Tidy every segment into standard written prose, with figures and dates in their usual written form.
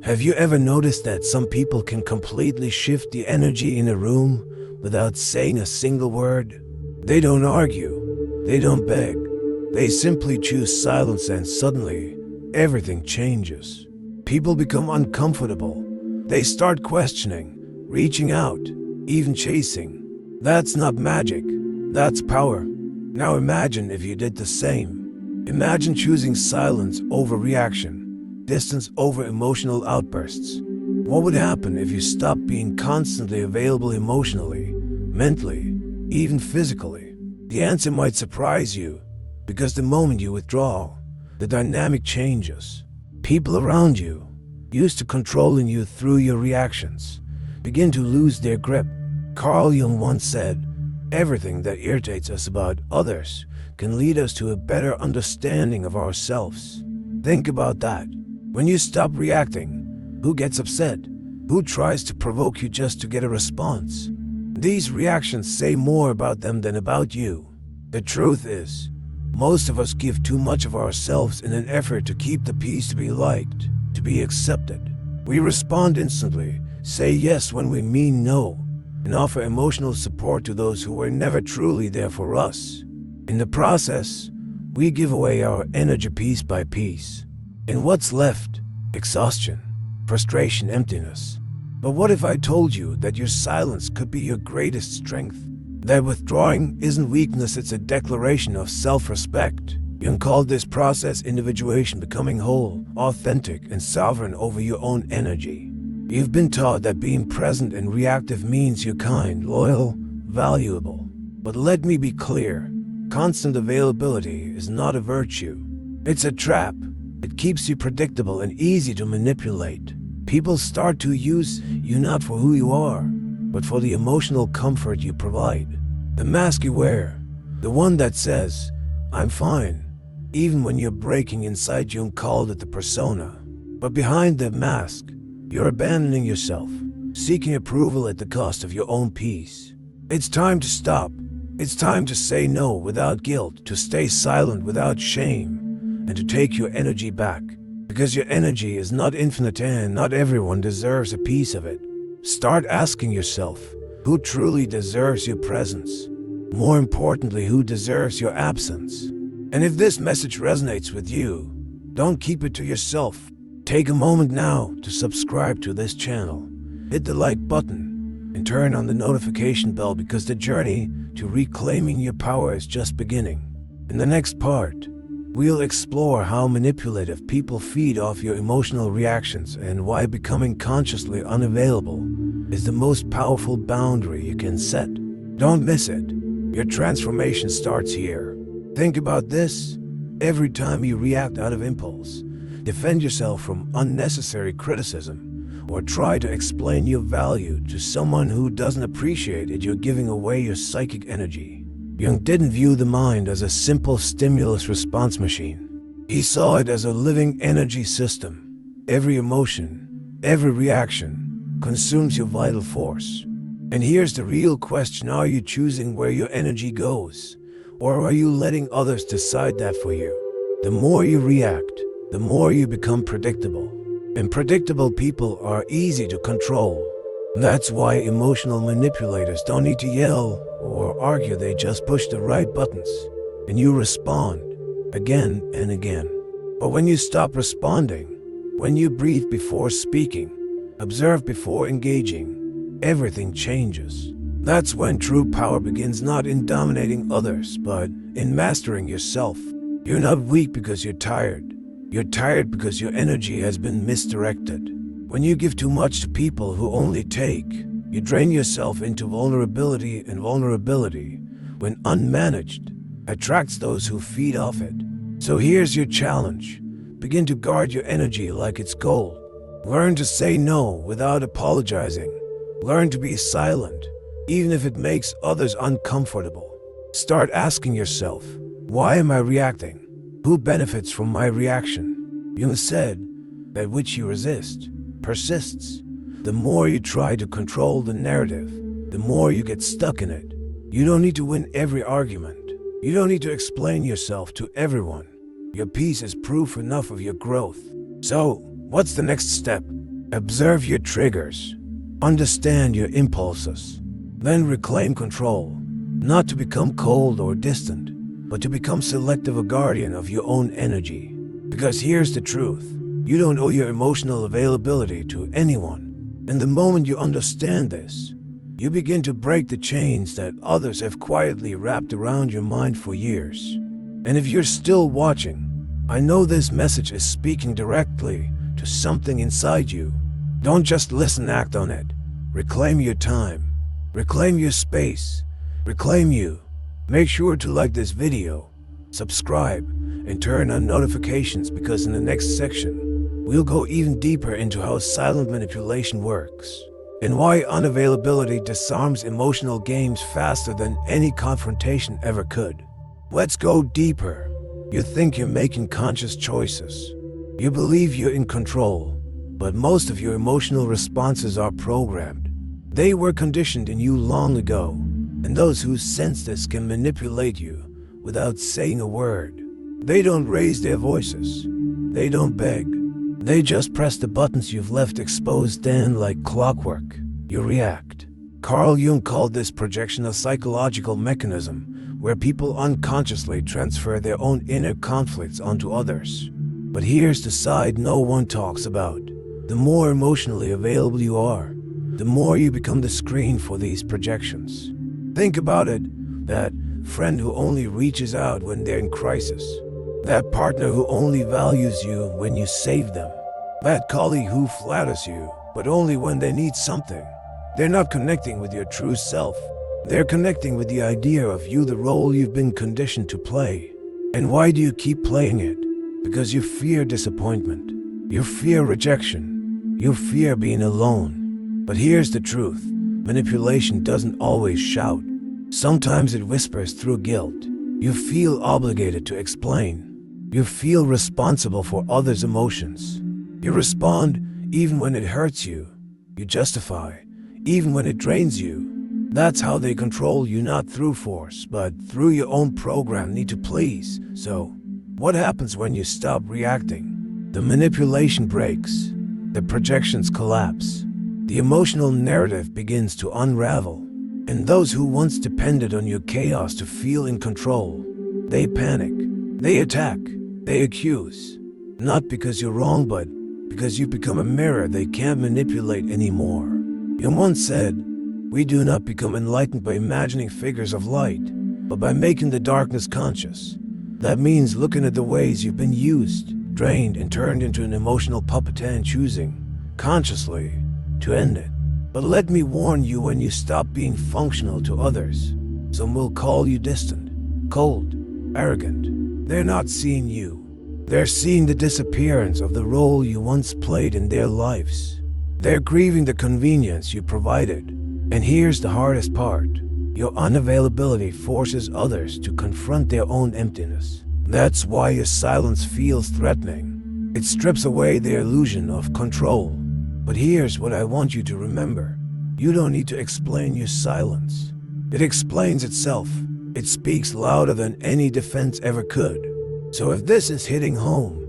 Have you ever noticed that some people can completely shift the energy in a room without saying a single word? They don't argue, they don't beg, they simply choose silence, and suddenly everything changes. People become uncomfortable. They start questioning, reaching out, even chasing. That's not magic, that's power. Now imagine if you did the same. Imagine choosing silence over reaction, distance over emotional outbursts. What would happen if you stopped being constantly available emotionally, mentally, even physically? The answer might surprise you, because the moment you withdraw, the dynamic changes. People around you, used to controlling you through your reactions, begin to lose their grip. Carl Jung once said, "Everything that irritates us about others can lead us to a better understanding of ourselves." Think about that. When you stop reacting, who gets upset? Who tries to provoke you just to get a response? These reactions say more about them than about you. The truth is, most of us give too much of ourselves in an effort to keep the peace, to be liked, to be accepted. We respond instantly, say yes when we mean no, and offer emotional support to those who were never truly there for us. In the process, we give away our energy piece by piece. And what's left? Exhaustion, frustration, emptiness. But what if I told you that your silence could be your greatest strength? That withdrawing isn't weakness, it's a declaration of self-respect. Jung called this process individuation, becoming whole, authentic, and sovereign over your own energy. You've been taught that being present and reactive means you're kind, loyal, valuable. But let me be clear, constant availability is not a virtue. It's a trap. It keeps you predictable and easy to manipulate. People start to use you not for who you are, but for the emotional comfort you provide. The mask you wear, the one that says, "I'm fine," even when you're breaking inside. Jung called it the persona. But behind the mask, you're abandoning yourself, seeking approval at the cost of your own peace. It's time to stop. It's time to say no without guilt, to stay silent without shame, and to take your energy back. Because your energy is not infinite and not everyone deserves a piece of it. Start asking yourself, who truly deserves your presence? More importantly, who deserves your absence? And if this message resonates with you, don't keep it to yourself. Take a moment now to subscribe to this channel. Hit the like button and turn on the notification bell, because the journey to reclaiming your power is just beginning. In the next part, we'll explore how manipulative people feed off your emotional reactions and why becoming consciously unavailable is the most powerful boundary you can set. Don't miss it. Your transformation starts here. Think about this. Every time you react out of impulse, defend yourself from unnecessary criticism, or try to explain your value to someone who doesn't appreciate it, you're giving away your psychic energy. Jung didn't view the mind as a simple stimulus response machine. He saw it as a living energy system. Every emotion, every reaction consumes your vital force. And here's the real question: are you choosing where your energy goes? Or are you letting others decide that for you? The more you react, the more you become predictable. And predictable people are easy to control. That's why emotional manipulators don't need to yell or argue, they just push the right buttons, and you respond again and again. But when you stop responding, when you breathe before speaking, observe before engaging, everything changes. That's when true power begins, not in dominating others, but in mastering yourself. You're not weak because you're tired. You're tired because your energy has been misdirected. When you give too much to people who only take, you drain yourself into vulnerability, and vulnerability, when unmanaged, attracts those who feed off it. So here's your challenge. Begin to guard your energy like it's gold. Learn to say no without apologizing. Learn to be silent, even if it makes others uncomfortable. Start asking yourself, why am I reacting? Who benefits from my reaction? Jung said that which you resist persists. The more you try to control the narrative, the more you get stuck in it. You don't need to win every argument. You don't need to explain yourself to everyone. Your peace is proof enough of your growth. So, what's the next step? Observe your triggers. Understand your impulses. Then reclaim control. Not to become cold or distant, but to become selective, a guardian of your own energy. Because here's the truth. You don't owe your emotional availability to anyone. And the moment you understand this, you begin to break the chains that others have quietly wrapped around your mind for years. And if you're still watching, I know this message is speaking directly to something inside you. Don't just listen, act on it. Reclaim your time. Reclaim your space. Reclaim you. Make sure to like this video, subscribe, and turn on notifications, because in the next section, we'll go even deeper into how silent manipulation works and why unavailability disarms emotional games faster than any confrontation ever could. Let's go deeper. You think you're making conscious choices. You believe you're in control, but most of your emotional responses are programmed. They were conditioned in you long ago, and those who sense this can manipulate you without saying a word. They don't raise their voices. They don't beg. They just press the buttons you've left exposed, then like clockwork, you react. Carl Jung called this projection a psychological mechanism where people unconsciously transfer their own inner conflicts onto others. But here's the side no one talks about. The more emotionally available you are, the more you become the screen for these projections. Think about it, that friend who only reaches out when they're in crisis. That partner who only values you when you save them. That colleague who flatters you, but only when they need something. They're not connecting with your true self. They're connecting with the idea of you, the role you've been conditioned to play. And why do you keep playing it? Because you fear disappointment. You fear rejection. You fear being alone. But here's the truth. Manipulation doesn't always shout. Sometimes it whispers through guilt. You feel obligated to explain. You feel responsible for others' emotions. You respond even when it hurts you. You justify even when it drains you. That's how they control you, not through force, but through your own program need to please. So, what happens when you stop reacting? The manipulation breaks. The projections collapse. The emotional narrative begins to unravel. And those who once depended on your chaos to feel in control, they panic, they attack, they accuse. Not because you're wrong, but because you become a mirror they can't manipulate anymore. Jung once said, "We do not become enlightened by imagining figures of light, but by making the darkness conscious." That means looking at the ways you've been used, drained, and turned into an emotional puppet and choosing, consciously, to end it. But let me warn you, when you stop being functional to others, some will call you distant, cold, arrogant. They're not seeing you. They're seeing the disappearance of the role you once played in their lives. They're grieving the convenience you provided. And here's the hardest part. Your unavailability forces others to confront their own emptiness. That's why your silence feels threatening. It strips away the illusion of control. But here's what I want you to remember. You don't need to explain your silence. It explains itself. It speaks louder than any defense ever could. So if this is hitting home,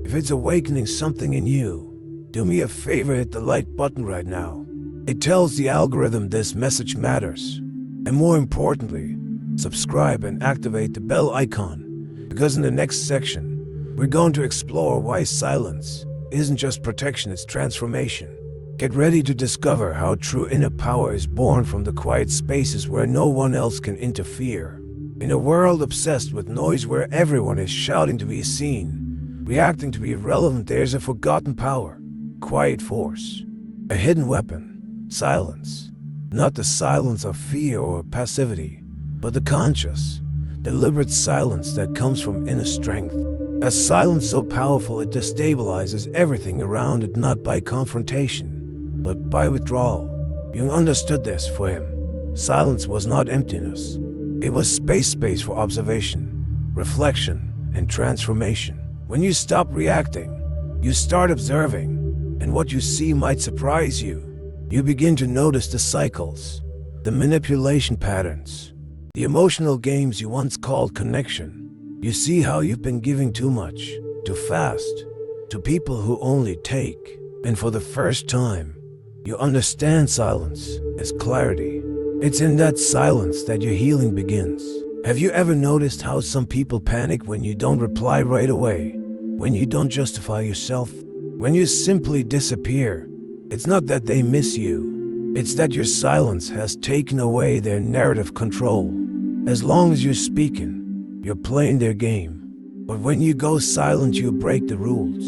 if it's awakening something in you, do me a favor, hit the like button right now. It tells the algorithm this message matters. And more importantly, subscribe and activate the bell icon, because in the next section, we're going to explore why silence isn't just protection, it's transformation. Get ready to discover how true inner power is born from the quiet spaces where no one else can interfere. In a world obsessed with noise, where everyone is shouting to be seen, reacting to be relevant, there's a forgotten power, quiet force, a hidden weapon, silence. Not the silence of fear or passivity, but the conscious, deliberate silence that comes from inner strength. A silence so powerful it destabilizes everything around it, not by confrontation, but by withdrawal. Jung understood this. For him, silence was not emptiness. It was space for observation, reflection, and transformation. When you stop reacting, you start observing, and what you see might surprise you. You begin to notice the cycles, the manipulation patterns, the emotional games you once called connection. You see how you've been giving too much, too fast, to people who only take. And for the first time, you understand silence as clarity. It's in that silence that your healing begins. Have you ever noticed how some people panic when you don't reply right away? When you don't justify yourself? When you simply disappear? It's not that they miss you. It's that your silence has taken away their narrative control. As long as you're speaking, you're playing their game. But when you go silent, you break the rules.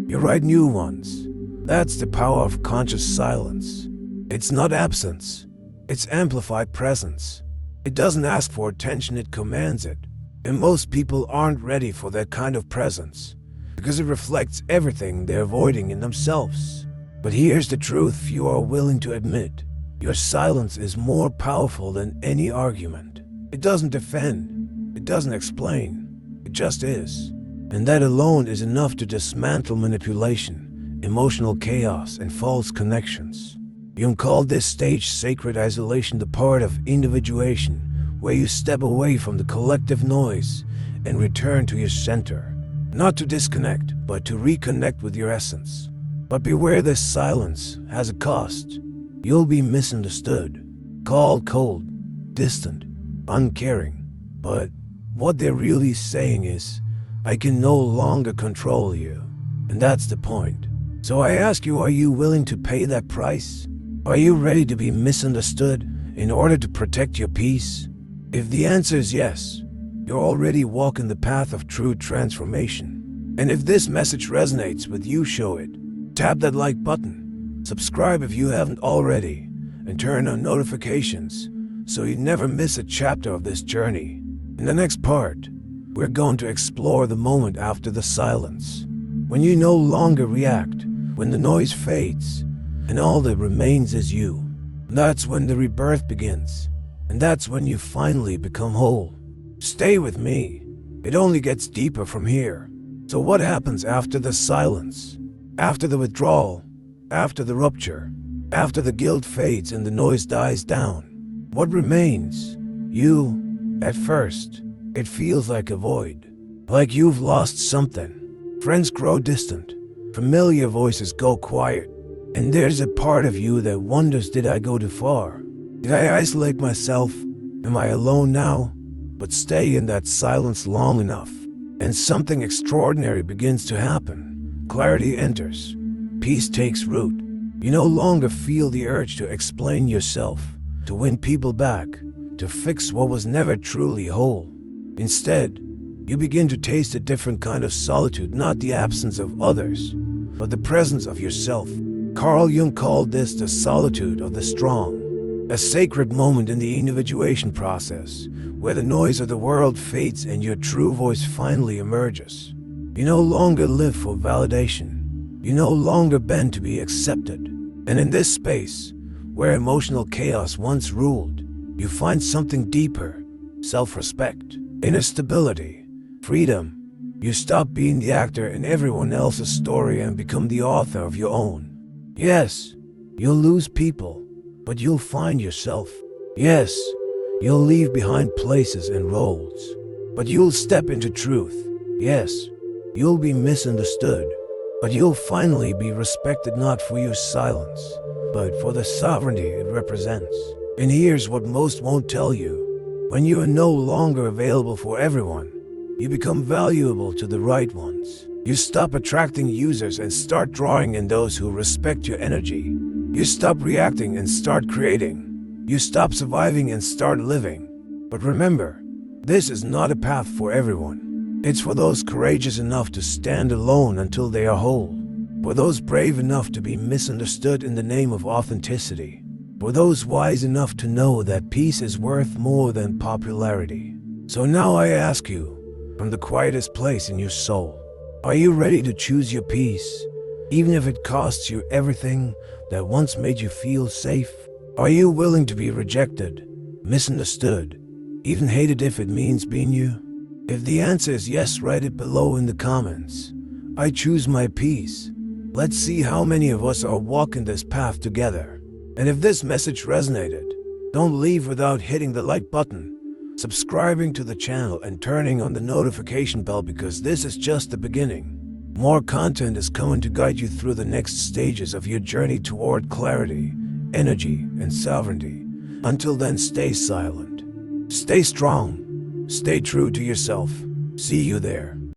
You write new ones. That's the power of conscious silence. It's not absence. It's amplified presence. It doesn't ask for attention, it commands it. And most people aren't ready for that kind of presence, because it reflects everything they're avoiding in themselves. But here's the truth few are willing to admit. Your silence is more powerful than any argument. It doesn't defend. It doesn't explain. It just is. And that alone is enough to dismantle manipulation, emotional chaos, and false connections. Jung called this stage sacred isolation, the part of individuation where you step away from the collective noise and return to your center. Not to disconnect, but to reconnect with your essence. But beware, this silence has a cost. You'll be misunderstood, called cold, distant, uncaring. But what they're really saying is, I can no longer control you. And that's the point. So I ask you, are you willing to pay that price? Are you ready to be misunderstood in order to protect your peace? If the answer is yes, you're already walking the path of true transformation. And if this message resonates with you, show it. Tap that like button, subscribe if you haven't already, and turn on notifications so you never miss a chapter of this journey. In the next part, we're going to explore the moment after the silence, when you no longer react, when the noise fades, and all that remains is you. That's when the rebirth begins, and that's when you finally become whole. Stay with me. It only gets deeper from here. So what happens after the silence? After the withdrawal? After the rupture? After the guilt fades and the noise dies down? What remains? You. At first, it feels like a void. Like you've lost something. Friends grow distant. Familiar voices go quiet. And there's a part of you that wonders, did I go too far? Did I isolate myself? Am I alone now? But stay in that silence long enough, and something extraordinary begins to happen. Clarity enters. Peace takes root. You no longer feel the urge to explain yourself, to win people back, to fix what was never truly whole. Instead, you begin to taste a different kind of solitude, not the absence of others, but the presence of yourself. Carl Jung called this the solitude of the strong, a sacred moment in the individuation process, where the noise of the world fades and your true voice finally emerges. You no longer live for validation. You no longer bend to be accepted. And in this space, where emotional chaos once ruled, you find something deeper: self-respect, inner stability, freedom. You stop being the actor in everyone else's story and become the author of your own. Yes, you'll lose people, but you'll find yourself. Yes, you'll leave behind places and roles, but you'll step into truth. Yes, you'll be misunderstood, but you'll finally be respected, not for your silence, but for the sovereignty it represents. And here's what most won't tell you. When you are no longer available for everyone, you become valuable to the right ones. You stop attracting users and start drawing in those who respect your energy. You stop reacting and start creating. You stop surviving and start living. But remember, this is not a path for everyone. It's for those courageous enough to stand alone until they are whole. For those brave enough to be misunderstood in the name of authenticity. For those wise enough to know that peace is worth more than popularity. So now I ask you, from the quietest place in your soul, are you ready to choose your peace, even if it costs you everything that once made you feel safe? Are you willing to be rejected, misunderstood, even hated if it means being you? If the answer is yes, write it below in the comments. I choose my peace. Let's see how many of us are walking this path together. And if this message resonated, don't leave without hitting the like button, subscribing to the channel, and turning on the notification bell, because this is just the beginning. More content is coming to guide you through the next stages of your journey toward clarity, energy, and sovereignty. Until then, stay silent. Stay strong. Stay true to yourself. See you there.